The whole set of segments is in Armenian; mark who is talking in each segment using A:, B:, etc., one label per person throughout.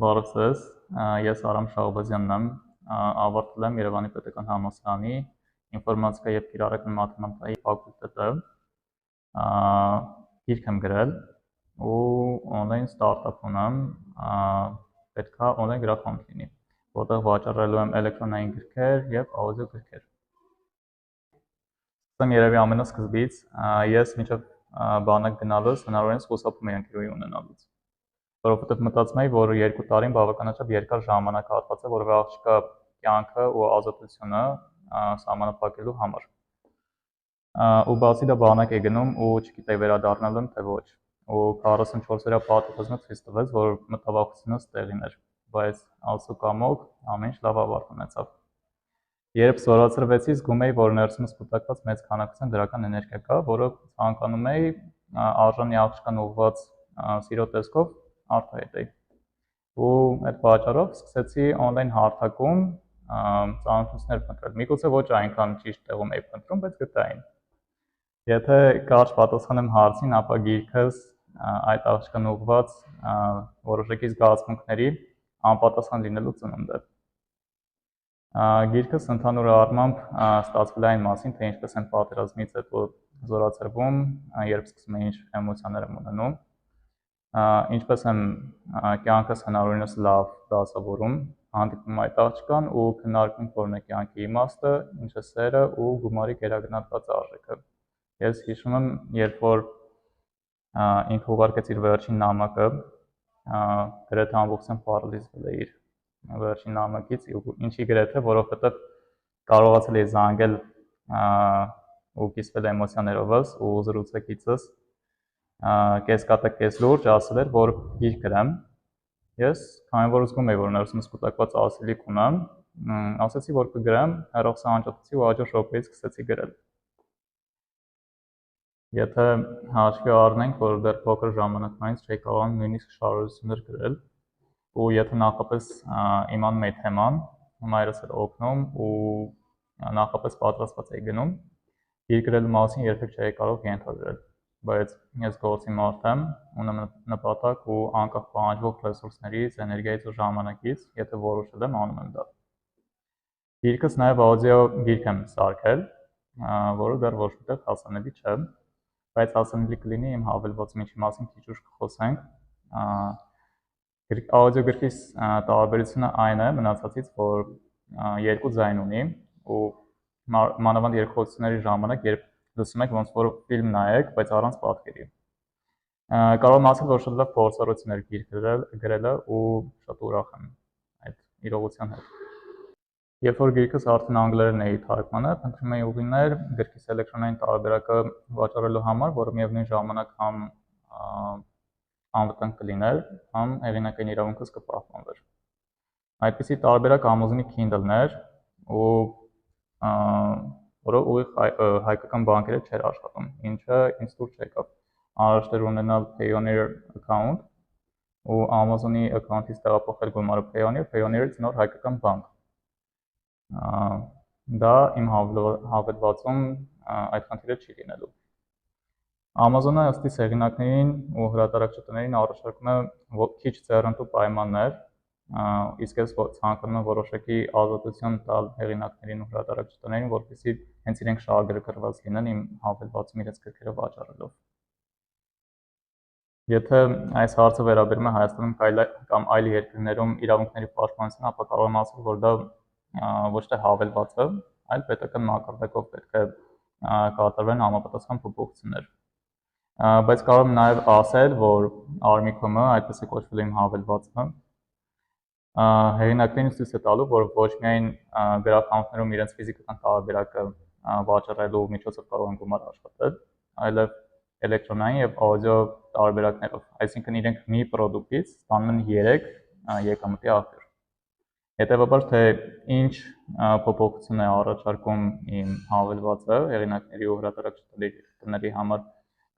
A: Բարև ձեզ, ես Արամ Շահբազյանն եմ, ավարտել եմ Երևանի պետական համալսարանի ինֆորմատիկա և կիրառական մաթեմատիկայի ֆակուլտետը, գիրք եմ գրել ու on-line ստարտափ ունեմ, պետքա on-line գրախանութ լինի, որտեղ վաճառելու եմ էլեկտրոնային գրքեր և աուդիո գրքեր։ Սկսեմ երևի ամենասկզբից, ես մինչև բանակ գնալուց հնարավորինս խուսափում էի ընկերուհի ունենալուց, որովհետև մտածում էի, որ 2 տարին բավականաչափ երկար ժամանակահատված է, որովհետև աղջկա կյանքը ու ազատությունը սահմանափակելու համար։ Ու բացի դա բանակ էի գնում ու չգիտեի վերադառնալ եմ թե ոչ։ Ու 44-օրյա պատերազմը ցույց տվեց, որ մտավախությունս տեղին էր, բայց Աստծո կամոք ամեն ինչ լավ ավարտ ունեցավ։ Երբ զորացրվեցի, զգում էի, որ ներսումս կուտակված մեծ քանակության դրական էներգիա կա, որը ցանկանում էի արժանի աղջկան ուղղված սիրո տեսքով արտահայտեի։ Ու այդ պատճառով սկսեցի on-line հարթակում ծանոթություններ փնտրել։ Միգուցե ոչ այնքան ճիշտ տեղում էի փնտրում, բայց գտային։ Եթե կարճ պատասխանեմ հարցին, ապա գիրքս այդ աղջկան ուղղված որոշակի զգացմունքների անպատասխան լինելու ծնունդ է։ Գիրքս ընդհանուր առմամբ ստացվել է այն մասին, թե ինչպես եմ պատերազմից հետո զորացրվում, երբ սկսում եմ ինչ էմոցիաներ եմ ունենում, ինչպես եմ կյանքս հնարավորինս լավ դասավորում, հանդիպում այդ աղջկան ու քննարկում որն է կյանքի իմաստը, ինչ է սերը ու գումարի գերագնահատված արժեքը։ Ես հիշում եմ, երբ որ ինքը ուղարկեց իր վերջին նամակը, գրեթե ամբողջությամբ պարալիզվել է իր վերջին նամակից, ինչի գրեթե, որովհետև կարողացել էի զանգել ու կիսվել էմոցիաներովս ու զրուցակիցս կես կատակ կես լուրջ ասել էր, որ գիրք գրեմ։ Ես, քանի որ զգում էի, որ ներսումս կուտակված ասելիք ունեմ, ասացի, որ կգրեմ, հեռախոսը անջատեցի ու հաջորդ րոպեից սկսեցի գրել։ Եթե հաշվի առնենք, որ դեռ փոքր ժամանակներից չէի կարողանում նույնիսկ շարժություններ գրել, ու եթե նախապես իմանում էի թեման, մայրս էր օգնում ու նախապես պատրաստված էի գնում, գիրք գրելու մասին երբեք չէի կարող ենթադրել, բայց ես գործի մարդ եմ, ունեմ նպատակ ու անկախ պահանջվող ռեսուրսներից, էներգիայից ու ժամանակից, եթե որոշել եմ, անում եմ դա։ Գիրքս նաև աուդիո գիրք եմ սարքել, որը դեռ ոչ միտեղ հասանելի չէ, բայց հասանելի կլինի իմ հավելվածի միջի մասին քիչ ուշ կխոսենք։ Աուդիո գրքի տարբերությունը այն է մնացածից, որ 2 ձայն ունի ու մանավանդ երկխոսությունների ժամանակ, երբ լսում եք ոնց որ ֆիլմ նայեք, բայց առանց պատկերի։ Կարող եմ ասել, որ շատ լավ փորձառություն էր գիրք գրելը ու շատ ուրախ եմ այդ իրողության հետ։ Երբ որ գիրքս արդեն անգլերեն էի թարգմանել, փնտրում էի ուղիներ գրքիս էլեկտրոնային տարբերակը վաճառելու համար, որը միևնույն ժամանակ համ անվտանգ կլիներ, համ հեղինակային իրավունքս կպահպանվեր։ Այդպիսի տարբերակ Amazon-ի Kindle-ն էր, որը ուղիղ հայկական բանկերի հետ չէր աշխատում, ինչը ինձ դուր չեկավ։ Անհրաժեշտ էր ունենալ Payoneer account ու Amazon-ի account-ից տեղափոխել գումարը Payoneer-ից նոր հայկական բանկ։ Դա իմ հավելվածում այդ խնդիրը չի լինելու։ Amazon-ը ըստ իս հեղինակներին ու հրատարակչատներին առաջարկում է քիչ ձեռնտու պայմաններ, իսկ ես ցանկանում եմ որոշակի ազատություն տալ հեղինակներին ու հրատարակչատներին, որպեսզի հենց իրենք շահագրգռված լինեն իմ հավելվածում իրենց գրքերը վաճառելով։ Եթե այս հարցը վերաբերում է Հայաստանում կամ այլ երկրներում իրավունքների պաշտպանությանը, ապա կարող եմ ասել, որ դա ոչ թե հավելված է, այլ պետական մակարդակով պետք է կատարվեն համապատասխան փոփոխություններ։ Բայց կարող եմ նաև ասել, որ Armicom-ը, այդպես է կոչվել իմ հավելվածը, հեղինակներին ցույց է տալու, որ ոչ միայն գրախանութներում իրենց ֆիզիկական տարբերակը վաճառելու միջոցով կարող են գումար աշխատել, այլև էլեկտրոնային եւ աուդիո տարբերակներով, այսինքն իրենք մի պրոդուկտից ստանում են 3 եկամտի աղբյուր։ Հետևաբար, թե ինչ փոփոխություն է առաջարկում իմ հավելվածը հեղինակների ու հրատարակչների համար,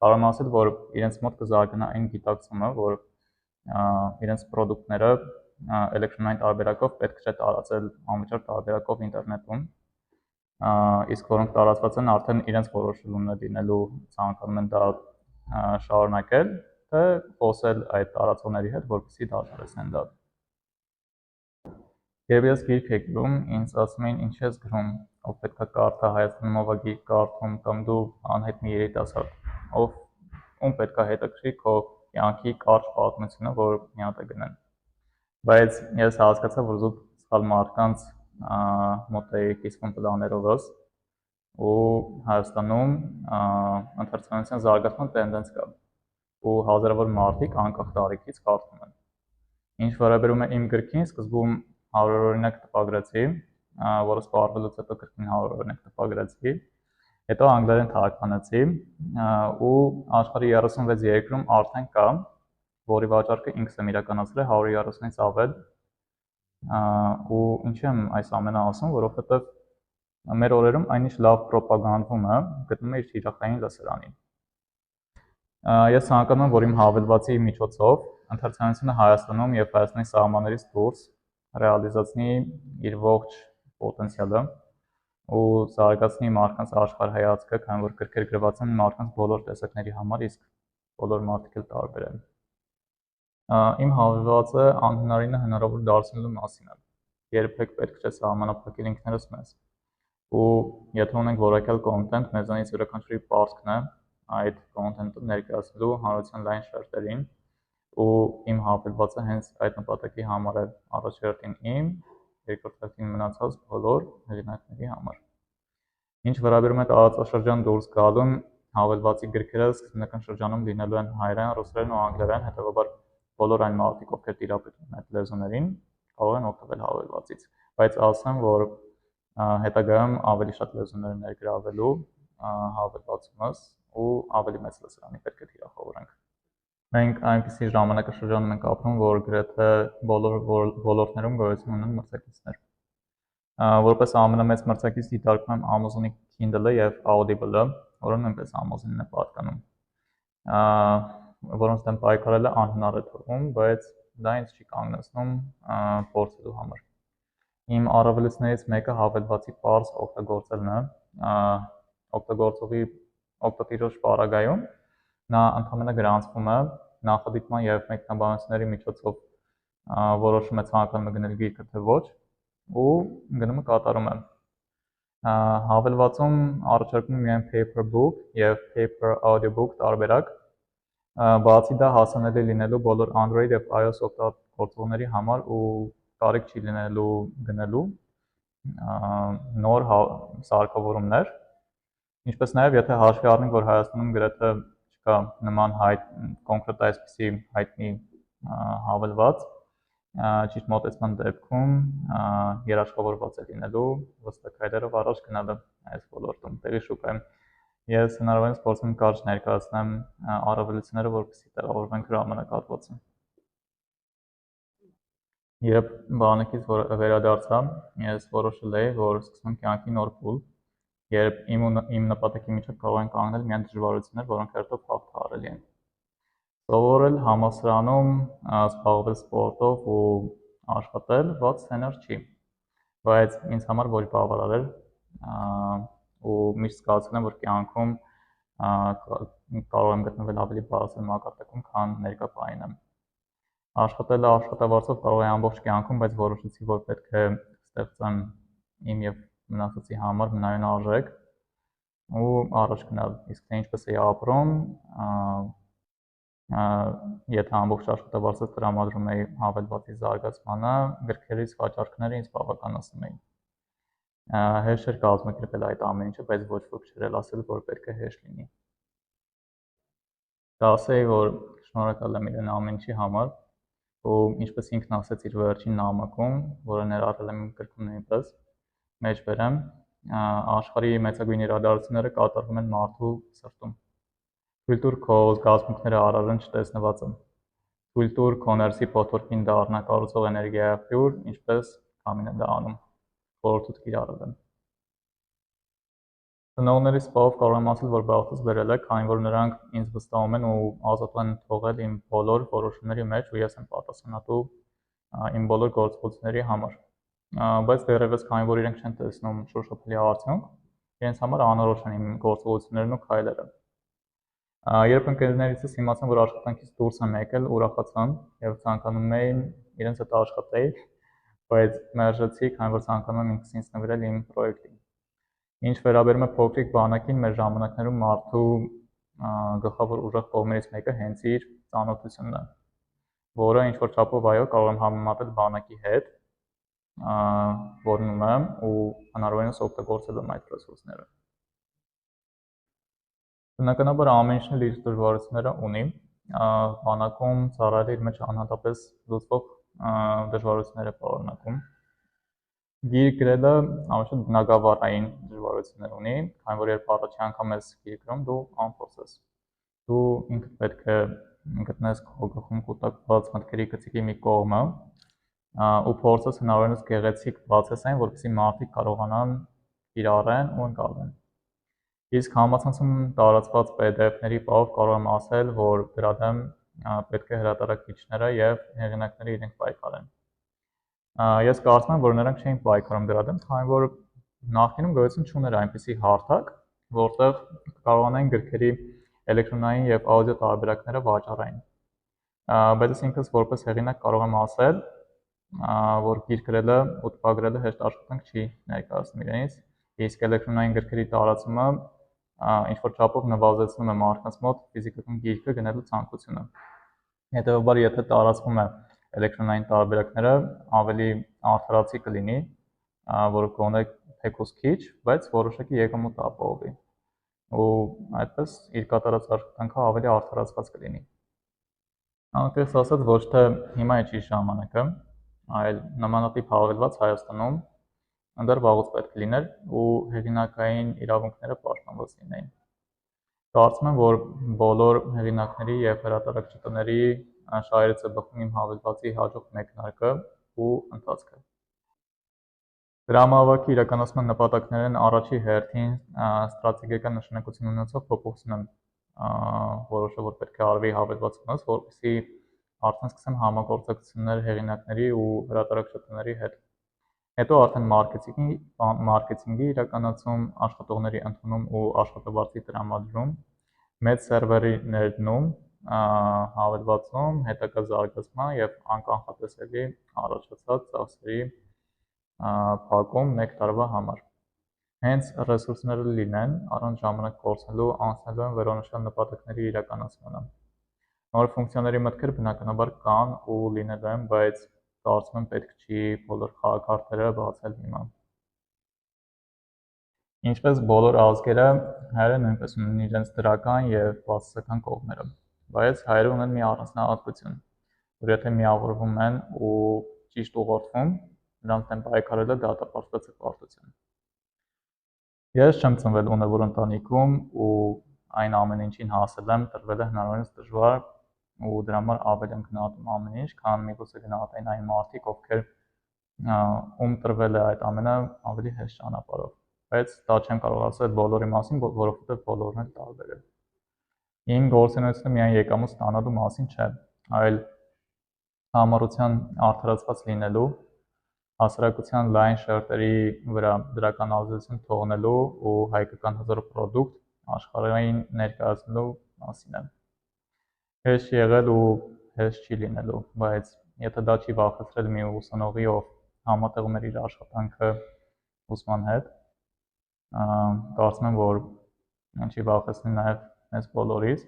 A: կարող եմ ասել, որ իրենց մոտ կզարգանա այն գիտակցումը, որ իրենց պրոդուկտները էլեկտրոնային տարբերակով պետք չէ տարածել անվճար տարբերակով ինտերնետում, իսկ որոնք տարածված են արդեն իրենց որոշելուն է լինելու ցանկանում են դա շարունակել, թե խոսել այդ տարածողների հետ, որպեսզի դադարեցնեն դա։ Երբ ես գիրք եք գրում, ինձ ասում էին ինչ ես գրում, ով պետք է կարդա Հայաստանում ով է գիրք կարդում, կամ դու անհետ մի երիտասարդ, ում պետք է հետաքրքրի քո կյանքի կարճ պատմությունը, որ մի հատ է գնեն։ Բայց ես հասկացա, որ զուտ սխալ մարդկանց մոտ էի կիսվում պլաներովս, ու Հայաստանում ընթերցանության զարգացման տենդենց կա, ու հազարավոր մարդիկ անկախ տարիքից կարդում են։ Ինչ վերաբերում է իմ գրքին, սկզբում 100 օրինակ տպագրեցի, որը սպառվելուց հետո կրկին 100 օրինակ տպագրեցի, հետո անգլերեն թարգմանեցի, ու աշխարհի 36 երկրում արդեն կա, որի վաճառքը ինքս եմ իրականացրել 130-ից ավել, ու ինչի եմ այս ամենը ասում, որովհետև մեր օրերում այնիշ լավ պրոպագանդվում է, գտնում է իր թիրախային լսարանին։ Ես ցանկանում եմ, որ իմ հավելվածի միջոցով ընթերցանությունը Հայաստանում եւ Հայաստանի սահմաններից դուրս ռեալիզացնի իր ողջ պոտենցիալը ու զարգացնի մարդկանց աշխարհայացքը, քանի որ գրքեր գրված են մարդկանց բոլոր տեսակների համար, իսկ բոլոր մարդիկ էլ տարբեր են։ Իմ հավելվածը անհնարինը հնարավոր դարձնելու մասին է։ Երբեք պետք չէ սահմանափակել ինքներս մեզ։ Ու եթե ունենք որակյալ կոնտենտ, մեզանից յուրաքանչյուրի պարտքն է այդ կոնտենտը ներկայացնելու հանրության լայն շերտերին, ու իմ հավելվածը հենց այդ նպատակի համար է առաջերտին իմ, երկրորդին մնացած բոլոր հեղինակների համար։ Ինչ վերաբերում է տարածաշրջան դուրս գալուն, հավելվածի գրքերը սկզբնական շրջանում լինելու են հայերեն, ռուսերեն ու անգլերեն, հետևաբար բոլոր այն մարդիկ, ովքեր տիրապետում են այդ լեզուներին, կարող են օգտվել հավելվածից, բայց ասեմ, որ հետագայում ավելի շատ լեզուներ ներգրավելու հավելվածումս ու ավելի մեծ լսարանի պետք է թիրախավորենք։ Մենք այնպիսի ժամանակաշրջանում ենք ապրում, որ գրեթե բոլոր ոլորտներում գոյություն ունեն մրցակիցներ։ Որպես ամենամեծ մրցակից դիտարկում եմ Amazon-ի Kindle-ը եւ Audible-ը, որը նույնպես Amazon-ին է պատկանում, որոնց դեմ պայքարելը անհնար է թվում, բայց դա ինձ չի կանգնեցնում փորձելու համար։ Իմ առավելություններից մեկը հավելվածի պարզ օգտագործելն է, օգտագործողի օգտատիրոջ պարագայում նա ընդհանրապես գրանցվում է նախադիտման եւ մեկնաբանությունների միջոցով որոշում է ցանկանում է գնել գիրքը թե ոչ, ու գնումը կատարում է։ Հավելվածում առաջարկում միայն paper book եւ paper audiobook տարբերակ, բացի դա հասանելի լինելու բոլոր Android եւ iOS օգտագործողների համար ու կարիք չի լինելու գնելու նոր սարքավորումներ, ինչպես նաև եթե հաշվի առնենք, որ Հայաստանում գրեթե չկա նման կոնկրետ այսպիսի հայտնի հավելված, ճիշտ մոտեցման դեպքում երաշխավորված է լինելու վստահ քայլերով առաջ գնալը այս ոլորտում տեղի շուկայում։ Ես հնարավորինս փորձում եմ կարճ ներկայացնեմ առավելությունները, որպեսզի տեղավորվենք ժամանակահատվածում։ Երբ բանակից վերադարձա, ես որոշել էի, որ սկսում եմ կյանքի նոր փուլ, երբ իմ նպատակի միջև կարող են կանգնել միայն դժվարություններ, որոնք հերթով հաղթահարելի են։ Սովորել համալսարանում, զբաղվել սպորտով ու աշխատել վատ սցենար չի, բայց ինձ համար ոչ բավարար էր ու միշտ զգացել եմ, որ կյանքում կարող եմ գտնվել ավելի բարձր մակարդակում, քան ներկա պահին եմ։ Աշխատելը աշխատավարձով կարող է ամբողջ կյանքում, բայց որոշեցի, որ պետք է ստեղծեմ իմ եւ մնացածի համար մնայուն արժեք ու առաջ գնալ, իսկ թե ինչպես էի ապրում, եթե ամբողջ աշխատավարձը տրամադրում էի հավելվածի զարգացմանը, գրքերից վաճառքները ինձ բավականացնում էին։ Հեշտ էր կազմակերպել այդ ամեն ինչը, բայց ոչ ոք չէր ասել, որ պետք է հեշտ լինի։ Կասեի, որ շնորհակալ եմ իրեն ամեն ինչի համար, ու ինչպես ինքն ասեց իր վերջին նամակում, որը ներառել եմ իմ գրքում նույնպես, մեջբերեմ, աշխարհի մեծագույն իրադարձությունները կատարվում են մարդու սրտում։ Թույլ տուր քո զգացմունքները արարեն չտեսնվածը։ Թույլ տուր քո ներսի փոթորկին դառնա կառուցող էներգիայափյուր, ինչպես քամին է դա անում։ Խորհուրդ կիրառել եմ։ Ծնողներիս սպահով կարող եմ ասել, որ բախտս բերել է, քանի որ նրանք ինձ վստահում են ու ազատ են թողել իմ բոլոր որոշումների մեջ, ու ես եմ պատասխանատու իմ բոլոր գործողությունների համար։ Բայց դեռևս քանի որ իրենք չեն տեսնում շոշափելի արդյունք, իրենց համար անորոշ են իմ գործողություններն ու քայլերը։ Երբ ընկերներիցս իմացան, որ աշխատանքից դուրս եմ եկել, ուրախացան եւ ցանկանում էին իրենց հետ աշխատեի, բայց մերժեցի, քանի որ ցանկանում եմ ինքս ինձ նվիրել իմ պրոյեկտին։ Ինչ վերաբերում է փոքրիկ բանակին, մեր ժամանակներում մարդու գլխավոր ուժեղ կողմերից մեկը հենց իր ծանոթությունն է, որը ինչ որ չափով այո կարող եմ համեմատել բանակի հետ, որն ունեմ ու հնարավորինս օգտագործել եմ այդ ռեսուրսները։ Բնականաբար ամեն ինչն էլ իր դժվարությունները ունի, բանակում ծառայելը իր մեջ անհատապես լուծվող դժվարություններ է պարունակում։ Գիրք գրելը ամենաշատ բնագավառային դժվարություններ ունի, քանի որ երբ առաջի անգամ ես գիրք գրում, դու անփորձ ես։ Դու ինքդ պետք է գտնես քո գլխում կուտակված մտքերի գծիկի մի կողմը ու փորձես հնարավորինս գեղեցիկ բացես այն, որպեսզի մարդիկ կարողանան կիրառեն ու ընկալեն։ Իսկ համացանցում տարածված PDF-ների պահով կարող եմ ասել, որ դրա դեմ պետք է հրատարակիչները եւ հեղինակները իրենք պայքարեն։ Ես կարծում եմ, որ նրանք չէին պայքարում դրա դեմ, քանի որ նախկինում գոյություն չուներ այնպիսի հարթակ, որտեղ կարողանային գրքերի էլեկտրոնային եւ աուդիո տարբերակները վաճառային։ Բայց ես ինքս որպես հեղինակ կարող եմ ասել, որ գիրք գրելը ու տպագրելը հեշտ աշխատանք չի ներկայացնում իրենից, իսկ էլեկտրոնային գրքերի տարածումը ինչ որ չափով նվազեցնում է մարդկանց մոտ ֆիզիկական գիրքը գնելու ցանկությունը։ Հետևաբար, եթե տարածվում է էլեկտրոնային տարբերակները, ավելի արդարացի կլինի, որը կողմը թեկուզ քիչ, բայց որոշակի եկամուտ ապահովի։ Ու այդպես իր կատարած աշխատանքը ավելի արդարացված կլինի։ Անկեղծ ասած, ոչ թե հիմա է ճիշտ ժամանակը, այլ նմանատիպ հավելված Հայաստանում դեռ վաղուց պետք է լիներ ու հեղինակային իրավունքները պաշտպանված լինեին։ Կարծում եմ, որ բոլոր հեղինակների եւ հրատարակչների շահերից է բխում իմ հավելվածի հաջող մեկնարկը ու ընթացքը։ Դրամահավաքի իրականացման նպատակներն առաջի հերթին ստրատեգիական նշանակություն ունեցող փոփոխություն եմ որոշել, որ պետք է արվի հավելվածությունից, որպեսզի արդեն սկսեմ համագործակցություններ հեղինակների ու հրատարակչների հետ։ Հետո արդեն մարքեթինգի իրականացում, աշխատողների ընդունում ու աշխատավարձի տրամադրում, մեծ սերվերի ներդնում, հավելվածում, հետագա զարգացման եւ անկանխատեսելի առաջացած ծախսերի փակում 1 տարվա համար։ Հենց ռեսուրսները լինեն, առանց ժամանակ կորցնելու անցնելու են վերոնշյալ նպատակների իրականացմանը։ Նոր ֆունկցիաների մտքեր բնականաբար կան ու լինելու են, բայց կարծում եմ պետք չի բոլոր խաղաքարտերը բացել հիմա։ Ինչպես բոլոր ազգերը, հայերը նույնպես ունեն իրենց դրական եւ բացասական կողմերը, բայց հայերը ունեն մի առանձնահատկություն, որ եթե միավորվում են ու ճիշտ ուղղորդվում, նրանց դեմ պայքարելը դատապարտված է պարտություն։ Ես չեմ ծնվել ունևոր ընտանիքում ու այն ամեն ինչին հասել եմ տրվել է հնարավորինս դժվար ու դրա համար ավելի եմ գնահատում ամեն ինչ, քան միգուցե գնահատային այն մարդիկ, ովքեր ում տրվել է այդ ամենը ավելի հեշտ ճանապարհով, բայց դա չեմ կարող ասել բոլորի մասին, որովհետև բոլորն են տարբեր են։ Իմ գործունեությունը միայն եկամուտ ստանալու մասին չէ, այլ համառության արդարացված լինելու, հասարակության լայն շերտերի վրա դրական ազդեցություն թողնելու ու հայկական հզոր պրոդուկտ աշխարհային ներկայացնելու մասին է։ Հեշտ եղել ու հեշտ չի լինելու, բայց եթե դա չի վախեցրել մի ուսանողի, ով համատեղում էր իր աշխատանքը ուսման հետ, կարծում եմ, որ չի վախեցնի նաև մեզ բոլորից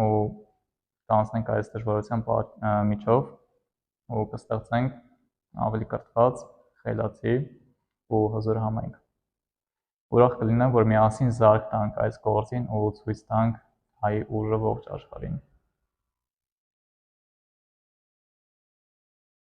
A: ու կանցնենք այս դժվարության միջով ու կստեղծենք ավելի կրթված, խելացի ու հզոր համայնք։ Ուրախ կլինեմ, որ միասին զարկ տանք այս գործին ու ցույց տանք հայ ուժը ողջ աշխարհին։